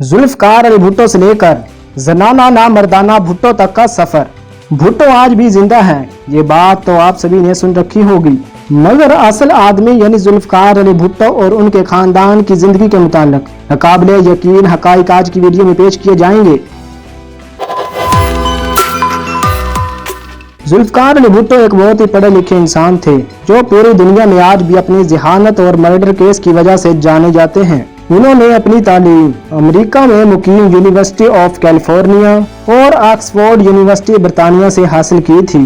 जुल्फकार अली भुट्टो से लेकर जनाना ना मर्दाना भुट्टो तक का सफर। भुट्टो आज भी जिंदा हैं, ये बात तो आप सभी ने सुन रखी होगी, मगर असल आदमी यानी जुल्फकार अली भुट्टो और उनके खानदान की जिंदगी के मुतालिक नाकाबिले यकीन हकाइक आज की वीडियो में पेश किए जाएंगे। जुल्फकार अली भुट्टो एक बहुत ही पढ़े लिखे इंसान थे जो पूरी दुनिया में आज भी अपनी जहानत और मर्डर केस की वजह से जाने जाते हैं। उन्होंने अपनी तालीम अमेरिका में मुकीम यूनिवर्सिटी ऑफ कैलिफोर्निया और ऑक्सफोर्ड यूनिवर्सिटी बरतानिया से हासिल की थी।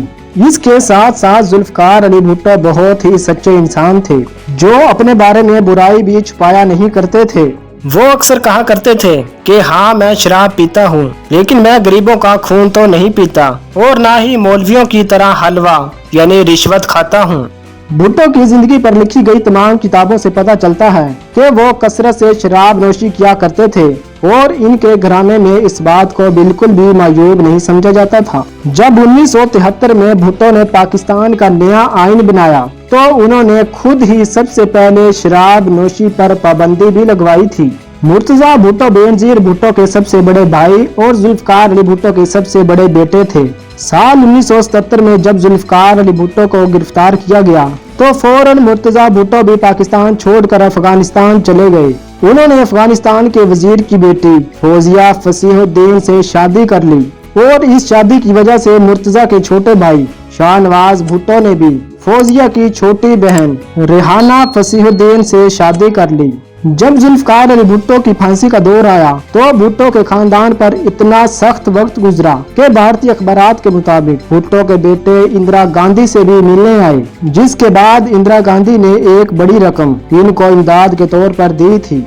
इसके साथ साथ जुल्फकार अली भुट्टो बहुत ही सच्चे इंसान थे जो अपने बारे में बुराई भी छुपाया नहीं करते थे। वो अक्सर कहा करते थे कि हाँ मैं शराब पीता हूँ, लेकिन मैं गरीबों का खून तो नहीं पीता और ना ही मौलवियों की तरह हलवा यानी रिश्वत खाता हूँ। भुट्टो की जिंदगी पर लिखी गई तमाम किताबों से पता चलता है कि वो कसरत से शराब नोशी किया करते थे और इनके घराने में इस बात को बिल्कुल भी मायूब नहीं समझा जाता था। जब 1973 में भुट्टो ने पाकिस्तान का नया आइन बनाया तो उन्होंने खुद ही सबसे पहले शराब नोशी पर पाबंदी भी लगवाई थी। मुर्तजा भुट्टो बेनजीर भुट्टो के सबसे बड़े भाई और जुल्फकार अली भुट्टो के सबसे बड़े बेटे थे। साल 1977 में जब जुल्फकार अली भुट्टो को गिरफ्तार किया गया तो फौरन मुर्तजा भुट्टो भी पाकिस्तान छोड़कर अफगानिस्तान चले गए। उन्होंने अफगानिस्तान के वजीर की बेटी फौजिया फसीहुद्दीन से शादी कर ली और इस शादी की वजह से मुर्तजा के छोटे भाई शाहनवाज भुट्टो ने भी फौजिया की छोटी बहन रेहाना फसीहुद्दीन से शादी कर ली। जब जुल्फकार अली भुट्टो की फांसी का दौर आया तो भुट्टो के खानदान पर इतना सख्त वक्त गुजरा कि भारतीय अखबारात के मुताबिक भुट्टो के बेटे इंदिरा गांधी से भी मिलने आए, जिसके बाद इंदिरा गांधी ने एक बड़ी रकम इनको इमदाद के तौर पर दी थी।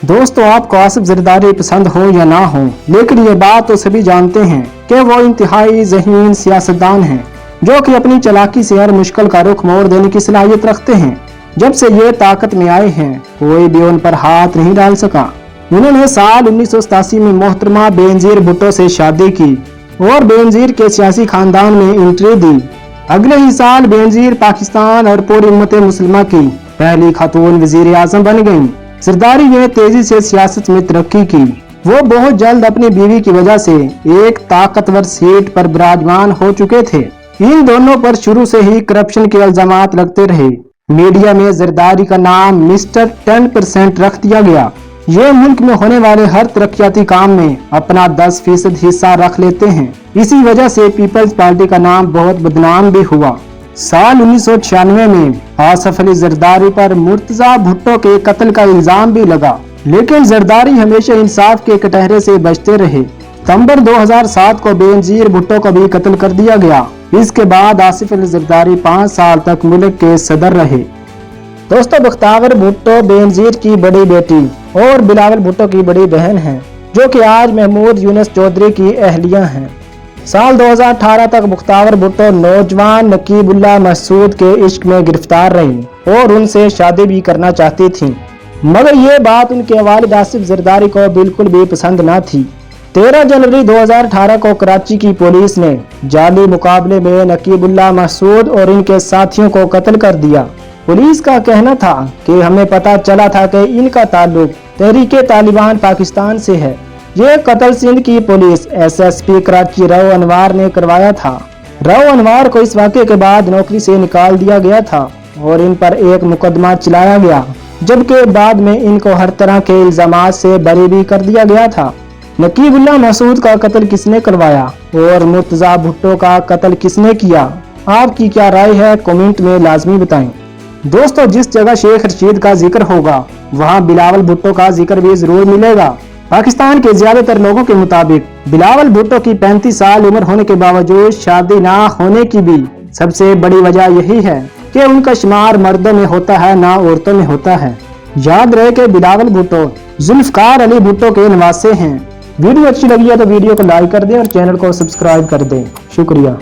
दोस्तों, आपको आसिफ जरदारी पसंद हो या ना हो, लेकिन ये बात तो सभी जानते हैं कि वो इंतहाई ज़हीन सियासतदान हैं जो कि अपनी चालाकी से हर मुश्किल का रुख मोड़ देने की सलाहियत रखते हैं। जब से ये ताकत में आए हैं कोई भी उन पर हाथ नहीं डाल सका। उन्होंने साल 1987 में मोहतरमा बेनजीर भुट्टो से शादी की और बेनजीर के सियासी खानदान में एंट्री दी। अगले ही साल बेनजीर पाकिस्तान और पूरी उम्मत मुसलिमा की पहली खातून वजीर आजम बन गयी। जरदारी ने तेजी से सियासत में तरक्की की। वो बहुत जल्द अपनी बीवी की वजह से एक ताकतवर सीट पर विराजमान हो चुके थे। इन दोनों पर शुरू से ही करप्शन के इल्जामात लगते रहे। मीडिया में जरदारी का नाम मिस्टर 10% रख दिया गया। ये मुल्क में होने वाले हर तरक्याती काम में अपना 10% हिस्सा रख लेते हैं। इसी वजह से पीपल्स पार्टी का नाम बहुत बदनाम भी हुआ। साल 1996 में आसिफ अली जरदारी पर मुर्तजा भुट्टो के कत्ल का इल्जाम भी लगा, लेकिन जरदारी हमेशा इंसाफ के कटहरे से बचते रहे। सितंबर 2007 को बेनजीर भुट्टो को भी कत्ल कर दिया गया। इसके बाद आसिफ अली जरदारी 5 साल तक मुल्क के सदर रहे। दोस्तों, बख्तावर भुट्टो बेनजीर की बड़ी बेटी और बिलावल भुट्टो की बड़ी बहन हैं, जो कि आज महमूद यूनुस चौधरी की अहलिया हैं। साल 2018 तक बख्तावर भुट्टो नौजवान नकीबुल्लाह महसूद के इश्क में गिरफ्तार रही और उनसे शादी भी करना चाहती थी, मगर ये बात उनके वालिद आसिफ जरदारी को बिल्कुल भी पसंद न थी। 13 जनवरी 2018 को कराची की पुलिस ने जाली मुकाबले में नकीबुल्लाह महसूद और इनके साथियों को कत्ल कर दिया। पुलिस का कहना था कि हमें पता चला था कि इनका ताल्लुक तहरीके तालिबान पाकिस्तान से है। ये कत्ल सिंध की पुलिस SSP कराची रऊ अनवार ने करवाया था। रऊ अनवार को इस वाक़े के बाद नौकरी से निकाल दिया गया था और इन पर एक मुकदमा चलाया गया, जबकि बाद में इनको हर तरह के इल्जामात से बरी भी कर दिया गया था। नकीबुल्लाह महसूद का कत्ल किसने करवाया और मुर्तजा भुट्टो का कत्ल किसने किया, आपकी क्या राय है कमेंट में लाजमी बताएं। दोस्तों, जिस जगह शेख रशीद का जिक्र होगा वहां बिलावल भुट्टो का जिक्र भी जरूर मिलेगा। पाकिस्तान के ज्यादातर लोगों के मुताबिक बिलावल भुट्टो की 35 साल उम्र होने के बावजूद शादी ना होने की भी सबसे बड़ी वजह यही है कि उनका शुमार मर्दों में होता है ना औरतों में होता है। याद रहे कि बिलावल भुट्टो जुल्फकार अली भुट्टो के नवासे हैं। वीडियो अच्छी लगी है तो वीडियो को लाइक कर दें और चैनल को सब्सक्राइब कर दें। शुक्रिया।